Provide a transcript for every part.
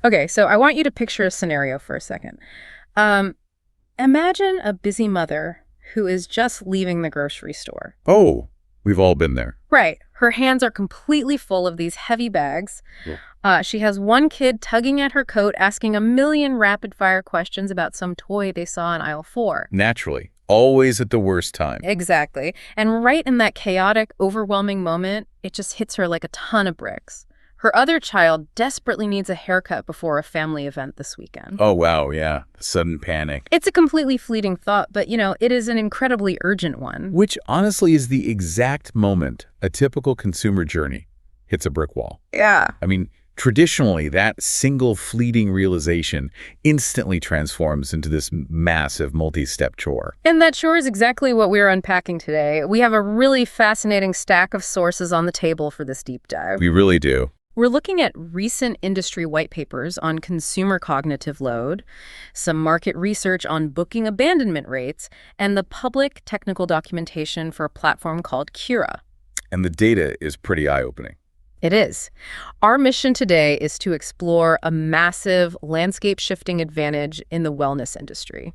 Okay, so I want you to picture a scenario for a second. Imagine a busy mother who is just leaving the grocery store. Oh, we've all been there. Right. Her hands are completely full of these heavy bags. Yeah. She has one kid tugging at her coat, asking a million rapid-fire questions about some toy they saw in aisle 4. Naturally. Always at the worst time. Exactly. And right in that chaotic, overwhelming moment, it just hits her like a ton of bricks. Her other child desperately needs a haircut before a family event this weekend. Oh, wow, yeah. Sudden panic. It's a completely fleeting thought, but, it is an incredibly urgent one. Which honestly is the exact moment a typical consumer journey hits a brick wall. Yeah. I mean, traditionally, that single fleeting realization instantly transforms into this massive multi-step chore. And that chore is exactly what we're unpacking today. We have a really fascinating stack of sources on the table for this deep dive. We really do. We're looking at recent industry white papers on consumer cognitive load, some market research on booking abandonment rates, and the public technical documentation for a platform called Kirah. And the data is pretty eye-opening. It is. Our mission today is to explore a massive landscape-shifting advantage in the wellness industry.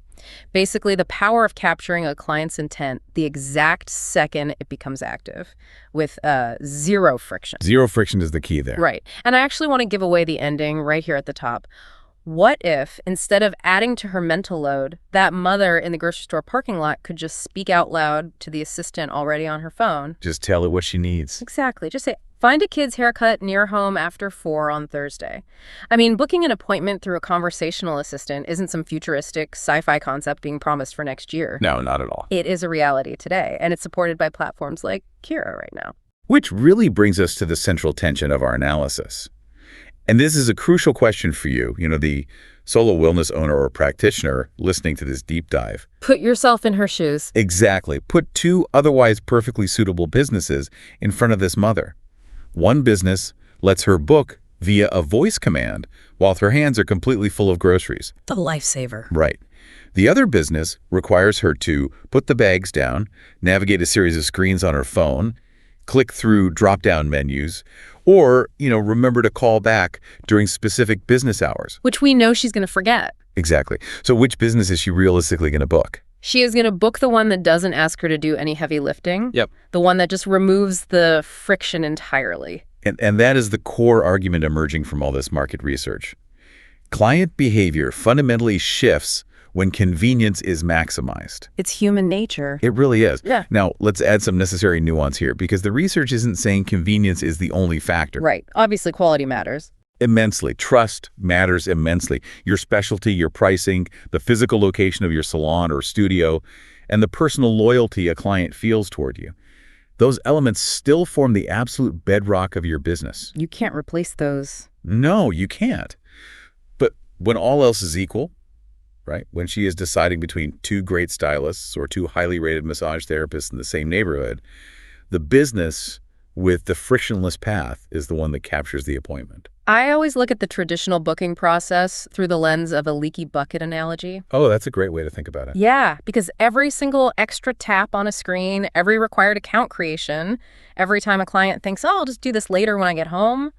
Basically, the power of capturing a client's intent the exact second it becomes active, with zero friction. Zero friction is the key there. Right. And I actually want to give away the ending right here at the top. What if, instead of adding to her mental load, that mother in the grocery store parking lot could just speak out loud to the assistant already on her phone? Just tell it what she needs. Exactly. Just say, find a kid's haircut near home after 4 on Thursday. I mean, booking an appointment through a conversational assistant isn't some futuristic sci-fi concept being promised for next year. No, not at all. It is a reality today, and it's supported by platforms like Kirah right now. Which really brings us to the central tension of our analysis. And this is a crucial question for you, the solo wellness owner or practitioner listening to this deep dive. Put yourself in her shoes. Exactly. Put 2 otherwise perfectly suitable businesses in front of this mother. One business lets her book via a voice command while her hands are completely full of groceries. The lifesaver. Right. The other business requires her to put the bags down, navigate a series of screens on her phone, click through drop-down menus, or, remember to call back during specific business hours. Which we know she's going to forget. Exactly. So which business is she realistically going to book? She is going to book the one that doesn't ask her to do any heavy lifting. Yep. The one that just removes the friction entirely. And that is the core argument emerging from all this market research. Client behavior fundamentally shifts when convenience is maximized. It's human nature. It really is. Yeah. Now, let's add some necessary nuance here, because the research isn't saying convenience is the only factor. Right. Obviously, quality matters. Immensely. Trust matters immensely. Your specialty, your pricing, the physical location of your salon or studio, and the personal loyalty a client feels toward you. Those elements still form the absolute bedrock of your business. You can't replace those. No, you can't. But when all else is equal, right, when she is deciding between 2 great stylists or 2 highly rated massage therapists in the same neighborhood, the business with the frictionless path is the one that captures the appointment. I always look at the traditional booking process through the lens of a leaky bucket analogy. Oh, that's a great way to think about it. Yeah, because every single extra tap on a screen, every required account creation, every time a client thinks, I'll just do this later when I get home,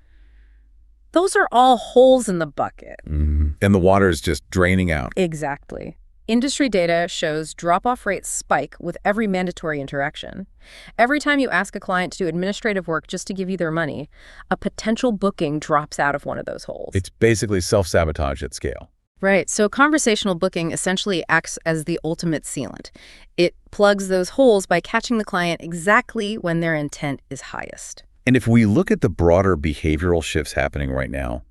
those are all holes in the bucket. Mm-hmm. And the water is just draining out. Exactly. Industry data shows drop-off rates spike with every mandatory interaction. Every time you ask a client to do administrative work just to give you their money, a potential booking drops out of one of those holes. It's basically self-sabotage at scale. Right. So conversational booking essentially acts as the ultimate sealant. It plugs those holes by catching the client exactly when their intent is highest. And if we look at the broader behavioral shifts happening right now,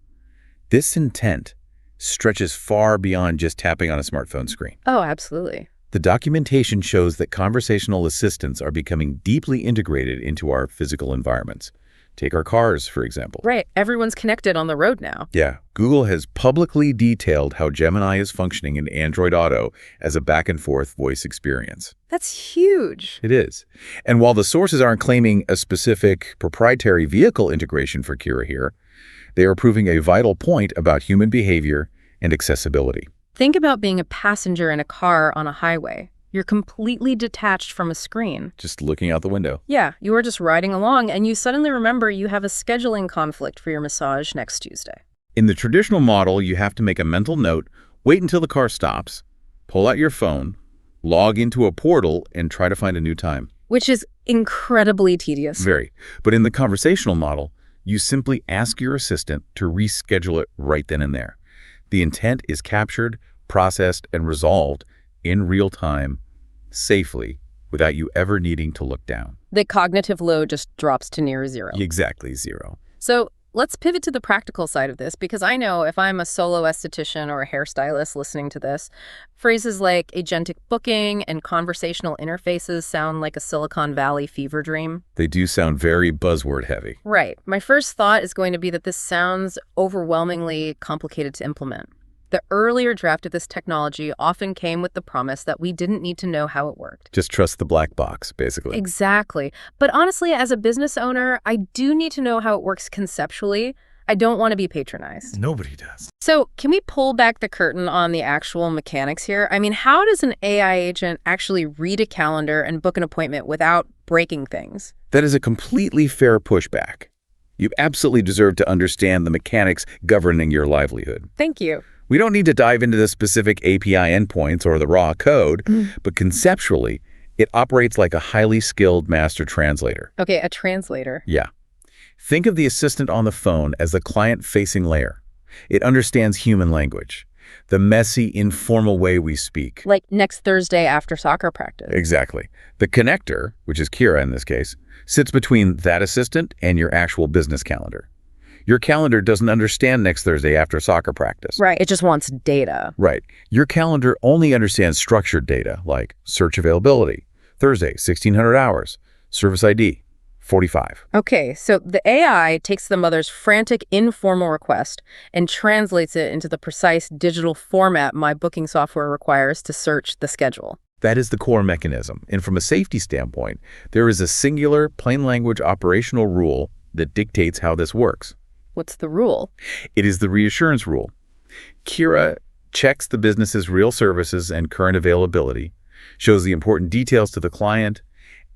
this intent stretches far beyond just tapping on a smartphone screen. Oh, absolutely. The documentation shows that conversational assistants are becoming deeply integrated into our physical environments. Take our cars, for example. Right. Everyone's connected on the road now. Yeah. Google has publicly detailed how Gemini is functioning in Android Auto as a back-and-forth voice experience. That's huge. It is. And while the sources aren't claiming a specific proprietary vehicle integration for Kirah here, they are proving a vital point about human behavior and accessibility. Think about being a passenger in a car on a highway. You're completely detached from a screen. Just looking out the window. Yeah, you are just riding along and you suddenly remember you have a scheduling conflict for your massage next Tuesday. In the traditional model, you have to make a mental note, wait until the car stops, pull out your phone, log into a portal, and try to find a new time. Which is incredibly tedious. Very. But in the conversational model, you simply ask your assistant to reschedule it right then and there. The intent is captured, processed, and resolved in real time, safely, without you ever needing to look down. The cognitive load just drops to near zero. Exactly zero. So let's pivot to the practical side of this, because I know if I'm a solo esthetician or a hairstylist listening to this, phrases like agentic booking and conversational interfaces sound like a Silicon Valley fever dream. They do sound very buzzword heavy. Right. My first thought is going to be that this sounds overwhelmingly complicated to implement. The earlier draft of this technology often came with the promise that we didn't need to know how it worked. Just trust the black box, basically. Exactly. But honestly, as a business owner, I do need to know how it works conceptually. I don't want to be patronized. Nobody does. So can we pull back the curtain on the actual mechanics here? I mean, how does an AI agent actually read a calendar and book an appointment without breaking things? That is a completely fair pushback. You absolutely deserve to understand the mechanics governing your livelihood. Thank you. We don't need to dive into the specific API endpoints or the raw code, but conceptually, it operates like a highly skilled master translator. Okay, a translator. Yeah. Think of the assistant on the phone as the client-facing layer. It understands human language, the messy, informal way we speak. Like next Thursday after soccer practice. Exactly. The connector, which is Kirah in this case, sits between that assistant and your actual business calendar. Your calendar doesn't understand next Thursday after soccer practice. Right, it just wants data. Right. Your calendar only understands structured data like search availability, Thursday, 1600 hours, service ID, 45. Okay, so the AI takes the mother's frantic informal request and translates it into the precise digital format my booking software requires to search the schedule. That is the core mechanism. And from a safety standpoint, there is a singular, plain language operational rule that dictates how this works. What's the rule? It is the reassurance rule. Kirah checks the business's real services and current availability, shows the important details to the client,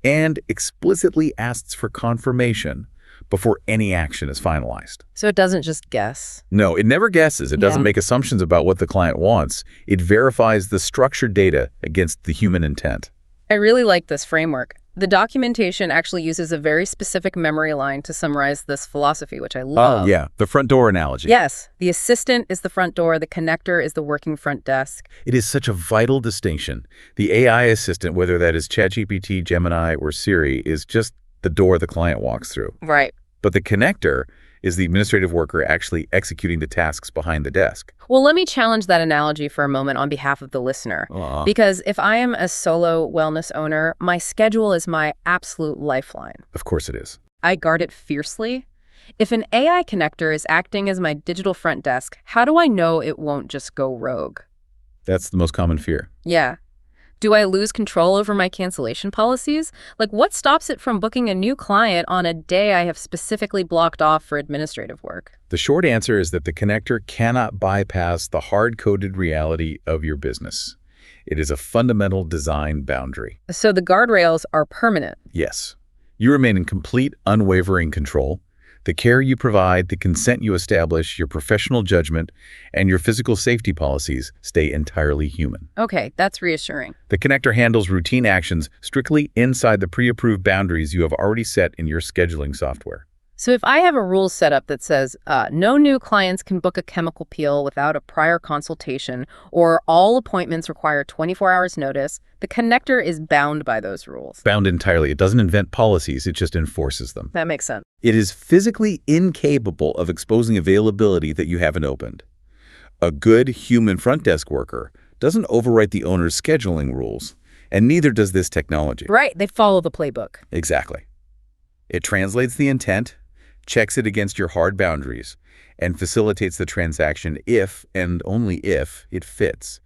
and explicitly asks for confirmation before any action is finalized. So it doesn't just guess. No, it never guesses. It doesn't make assumptions about what the client wants. It verifies the structured data against the human intent. I really like this framework. The documentation actually uses a very specific memory line to summarize this philosophy, which I love. Oh, yeah, the front door analogy. Yes, the assistant is the front door, the connector is the working front desk. It is such a vital distinction. The AI assistant, whether that is ChatGPT, Gemini, or Siri, is just the door the client walks through. Right. But the connector is the administrative worker actually executing the tasks behind the desk. Well, let me challenge that analogy for a moment on behalf of the listener. Because if I am a solo wellness owner, my schedule is my absolute lifeline. Of course it is. I guard it fiercely. If an AI connector is acting as my digital front desk, how do I know it won't just go rogue? That's the most common fear. Yeah. Do I lose control over my cancellation policies? Like, what stops it from booking a new client on a day I have specifically blocked off for administrative work? The short answer is that the connector cannot bypass the hard-coded reality of your business. It is a fundamental design boundary. So the guardrails are permanent. Yes. You remain in complete, unwavering control. The care you provide, the consent you establish, your professional judgment, and your physical safety policies stay entirely human. Okay, that's reassuring. The connector handles routine actions strictly inside the pre-approved boundaries you have already set in your scheduling software. So if I have a rule set up that says no new clients can book a chemical peel without a prior consultation, or all appointments require 24 hours notice, the connector is bound by those rules. Bound entirely. It doesn't invent policies, it just enforces them. That makes sense. It is physically incapable of exposing availability that you haven't opened. A good human front desk worker doesn't overwrite the owner's scheduling rules, and neither does this technology. Right, they follow the playbook. Exactly. It translates the intent, checks it against your hard boundaries, and facilitates the transaction if, and only if, it fits.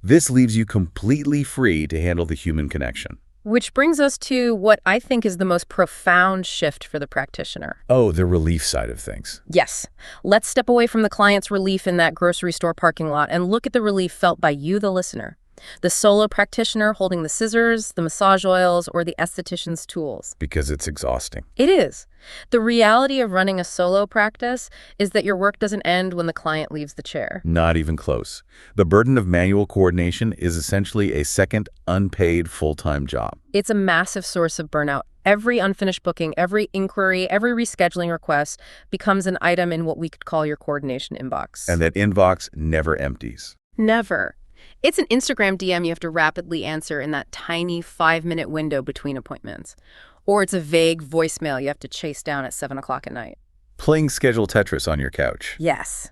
This leaves you completely free to handle the human connection. Which brings us to what I think is the most profound shift for the practitioner. Oh, the relief side of things. Yes. Let's step away from the client's relief in that grocery store parking lot and look at the relief felt by you, the listener. The solo practitioner holding the scissors, the massage oils, or the esthetician's tools. Because it's exhausting. It is. The reality of running a solo practice is that your work doesn't end when the client leaves the chair. Not even close. The burden of manual coordination is essentially a second unpaid full-time job. It's a massive source of burnout. Every unfinished booking, every inquiry, every rescheduling request becomes an item in what we could call your coordination inbox. And that inbox never empties. Never. It's an Instagram DM you have to rapidly answer in that tiny 5-minute window between appointments. Or it's a vague voicemail you have to chase down at 7 o'clock at night. Playing schedule Tetris on your couch. Yes.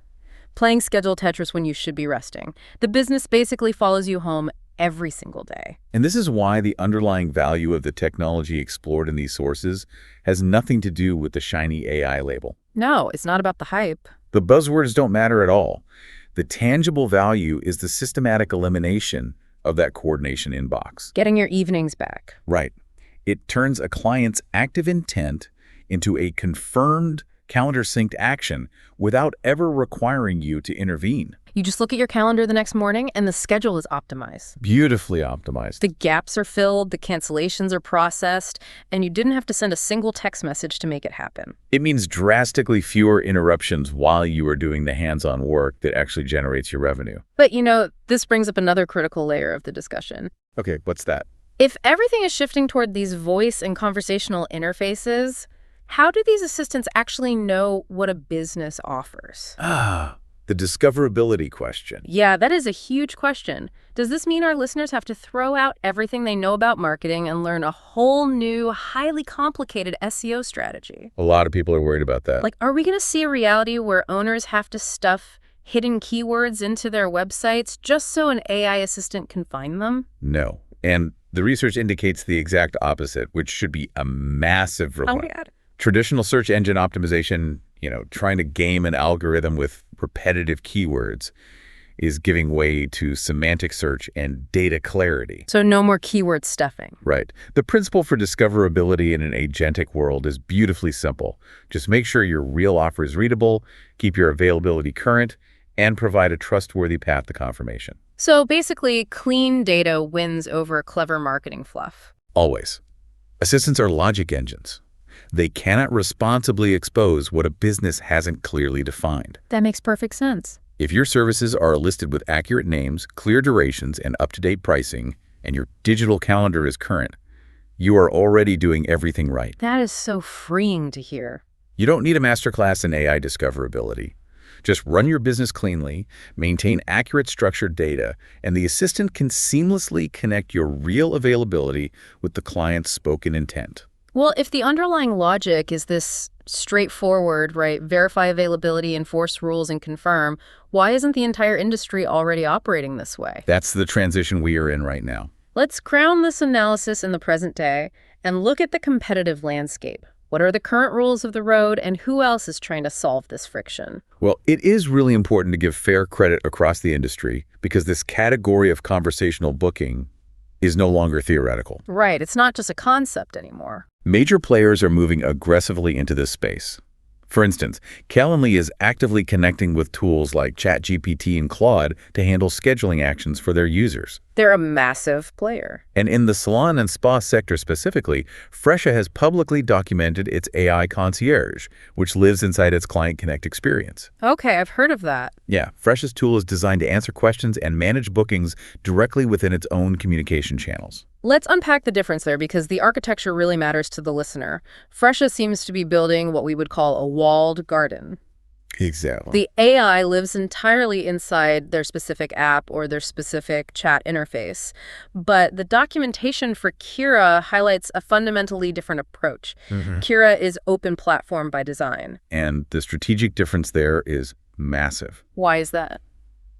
Playing schedule Tetris when you should be resting. The business basically follows you home every single day. And this is why the underlying value of the technology explored in these sources has nothing to do with the shiny AI label. No, it's not about the hype. The buzzwords don't matter at all. The tangible value is the systematic elimination of that coordination inbox. Getting your evenings back. Right. It turns a client's active intent into a confirmed calendar-synced action without ever requiring you to intervene. You just look at your calendar the next morning and the schedule is optimized. Beautifully optimized. The gaps are filled, the cancellations are processed, and you didn't have to send a single text message to make it happen. It means drastically fewer interruptions while you are doing the hands-on work that actually generates your revenue. But, this brings up another critical layer of the discussion. Okay, what's that? If everything is shifting toward these voice and conversational interfaces, how do these assistants actually know what a business offers? The discoverability question. Yeah, that is a huge question. Does this mean our listeners have to throw out everything they know about marketing and learn a whole new, highly complicated SEO strategy? A lot of people are worried about that. Are we going to see a reality where owners have to stuff hidden keywords into their websites just so an AI assistant can find them? No. And the research indicates the exact opposite, which should be a massive relief. Oh my God. Traditional search engine optimization, trying to game an algorithm with repetitive keywords is giving way to semantic search and data clarity. So no more keyword stuffing. Right. The principle for discoverability in an agentic world is beautifully simple. Just make sure your real offer is readable, keep your availability current, and provide a trustworthy path to confirmation. So basically, clean data wins over clever marketing fluff. Always. Assistants are logic engines. They cannot responsibly expose what a business hasn't clearly defined. That makes perfect sense. If your services are listed with accurate names, clear durations, and up-to-date pricing, and your digital calendar is current, you are already doing everything right. That is so freeing to hear. You don't need a masterclass in AI discoverability. Just run your business cleanly, maintain accurate structured data, and the assistant can seamlessly connect your real availability with the client's spoken intent. Well, if the underlying logic is this straightforward, right, verify availability, enforce rules, and confirm, why isn't the entire industry already operating this way? That's the transition we are in right now. Let's ground this analysis in the present day and look at the competitive landscape. What are the current rules of the road, and who else is trying to solve this friction? Well, it is really important to give fair credit across the industry because this category of conversational booking is no longer theoretical. Right, it's not just a concept anymore. Major players are moving aggressively into this space. For instance, Calendly is actively connecting with tools like ChatGPT and Claude to handle scheduling actions for their users. They're a massive player. And in the salon and spa sector specifically, Fresha has publicly documented its AI concierge, which lives inside its Client Connect experience. Okay, I've heard of that. Yeah, Fresha's tool is designed to answer questions and manage bookings directly within its own communication channels. Let's unpack the difference there because the architecture really matters to the listener. Fresha seems to be building what we would call a walled garden. Exactly. The AI lives entirely inside their specific app or their specific chat interface. But the documentation for Kirah highlights a fundamentally different approach. Kirah is open platform by design. And the strategic difference there is massive. Why is that?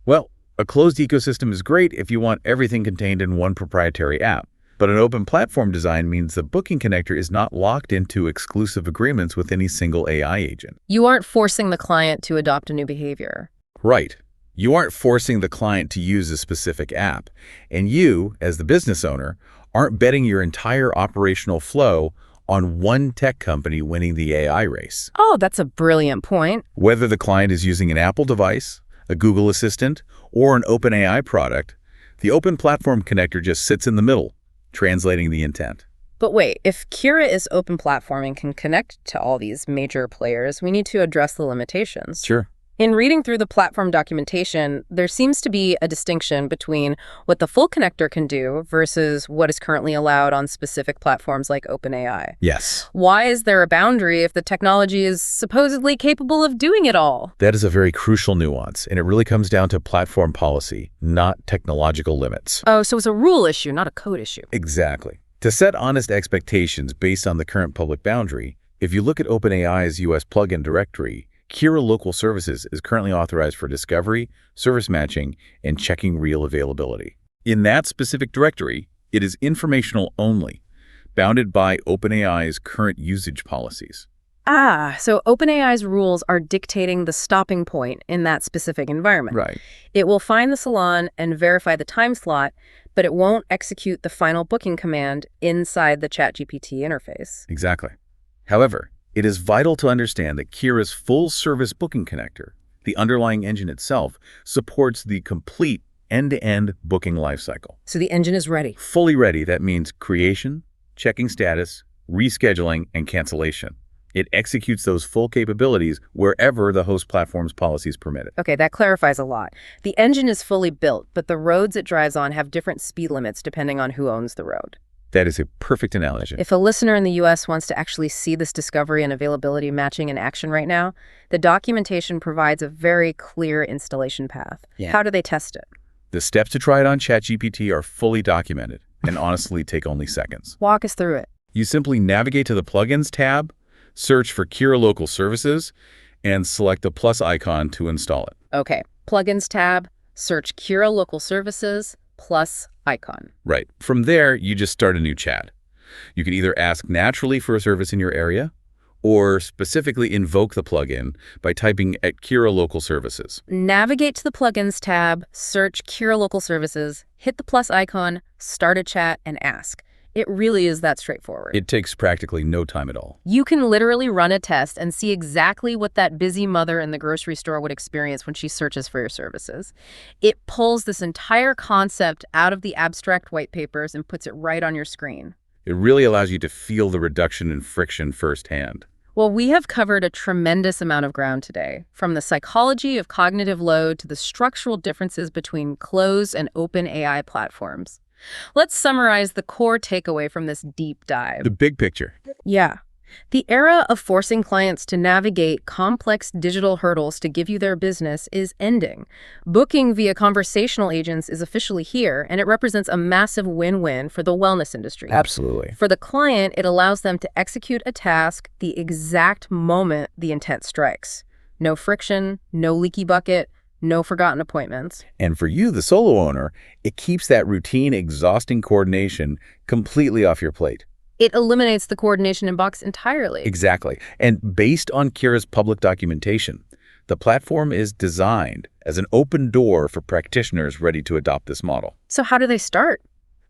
Well, a closed ecosystem is great if you want everything contained in one proprietary app. But an open platform design means the booking connector is not locked into exclusive agreements with any single AI agent. You aren't forcing the client to adopt a new behavior. Right. You aren't forcing the client to use a specific app. And you, as the business owner, aren't betting your entire operational flow on one tech company winning the AI race. Oh, that's a brilliant point. Whether the client is using an Apple device, a Google Assistant, or an OpenAI product, The open platform connector just sits in the middle, translating the intent. But wait, if Kirah is open platform and can connect to all these major players, we need to address the limitations. Sure. In reading through the platform documentation, there seems to be a distinction between what the full connector can do versus what is currently allowed on specific platforms like OpenAI. Yes. Why is there a boundary if the technology is supposedly capable of doing it all? That is a very crucial nuance, and it really comes down to platform policy, not technological limits. Oh, so it's a rule issue, not a code issue. Exactly. To set honest expectations based on the current public boundary, if you look at OpenAI's US plugin directory, Kirah Local Services is currently authorized for discovery, service matching, and checking real availability. In that specific directory, it is informational only, bounded by OpenAI's current usage policies. Ah, so OpenAI's rules are dictating the stopping point in that specific environment. Right. It will find the salon and verify the time slot, but it won't execute the final booking command inside the ChatGPT interface. Exactly. However, it is vital to understand that Kirah's full-service booking connector, the underlying engine itself, supports the complete end-to-end booking lifecycle. So the engine is ready. Fully ready, that means creation, checking status, rescheduling, and cancellation. It executes those full capabilities wherever the host platform's policies permit it. Okay, that clarifies a lot. The engine is fully built, but the roads it drives on have different speed limits depending on who owns the road. That is a perfect analogy. If a listener in the U.S. wants to actually see this discovery and availability matching in action right now, the documentation provides a very clear installation path. Yeah. How do they test it? The steps to try it on ChatGPT are fully documented and honestly take only seconds. Walk us through it. You simply navigate to the Plugins tab, search for Kirah Local Services, and select the plus icon to install it. Okay, Plugins tab, search Kirah Local Services, plus icon. Right. From there, you just start a new chat. You can either ask naturally for a service in your area or specifically invoke the plugin by typing at Kirah Local Services. Navigate to the Plugins tab, search Kirah Local Services, hit the plus icon, start a chat, and ask. It really is that straightforward. It takes practically no time at all. You can literally run a test and see exactly what that busy mother in the grocery store would experience when she searches for your services. It pulls this entire concept out of the abstract white papers and puts it right on your screen. It really allows you to feel the reduction in friction firsthand. Well, we have covered a tremendous amount of ground today, from the psychology of cognitive load to the structural differences between closed and open AI platforms. Let's summarize the core takeaway from this deep dive. The big picture. Yeah. The era of forcing clients to navigate complex digital hurdles to give you their business is ending. Booking via conversational agents is officially here, and it represents a massive win-win for the wellness industry. Absolutely. For the client, it allows them to execute a task the exact moment the intent strikes. No friction, no leaky bucket, no forgotten appointments. And for you, the solo owner, it keeps that routine, exhausting coordination completely off your plate. It eliminates the coordination inbox entirely. Exactly. And based on Kirah's public documentation, the platform is designed as an open door for practitioners ready to adopt this model. So how do they start?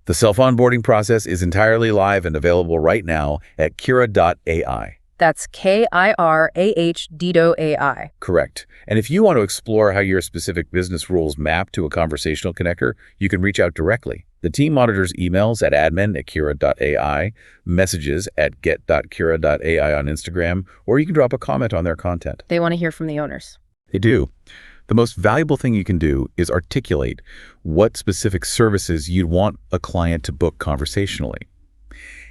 The self-onboarding process is entirely live and available right now at Kirah.ai. That's KIRAH.ai. Correct. And if you want to explore how your specific business rules map to a conversational connector, you can reach out directly. The team monitors emails at admin@Kirah.ai, messages at get.Kirah.ai on Instagram, or you can drop a comment on their content. They want to hear from the owners. They do. The most valuable thing you can do is articulate what specific services you'd want a client to book conversationally.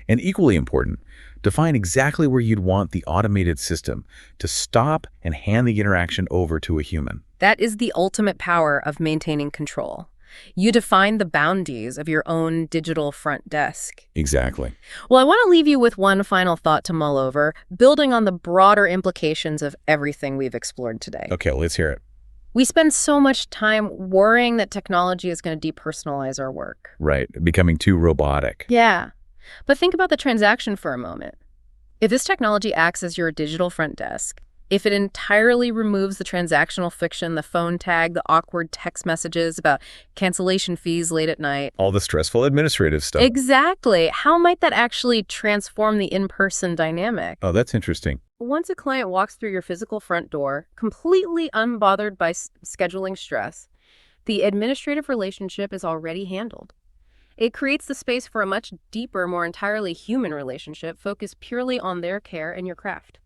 And equally important, define exactly where you'd want the automated system to stop and hand the interaction over to a human. That is the ultimate power of maintaining control. You define the boundaries of your own digital front desk. Exactly. Well, I want to leave you with one final thought to mull over, building on the broader implications of everything we've explored today. Okay, well, let's hear it. We spend so much time worrying that technology is going to depersonalize our work. Right, becoming too robotic. Yeah. But think about the transaction for a moment. If this technology acts as your digital front desk, if it entirely removes the transactional friction, the phone tag, the awkward text messages about cancellation fees late at night. All the stressful administrative stuff. Exactly. How might that actually transform the in-person dynamic? Oh, that's interesting. Once a client walks through your physical front door, completely unbothered by scheduling stress, The administrative relationship is already handled. It creates the space for a much deeper, more entirely human relationship focused purely on their care and your craft.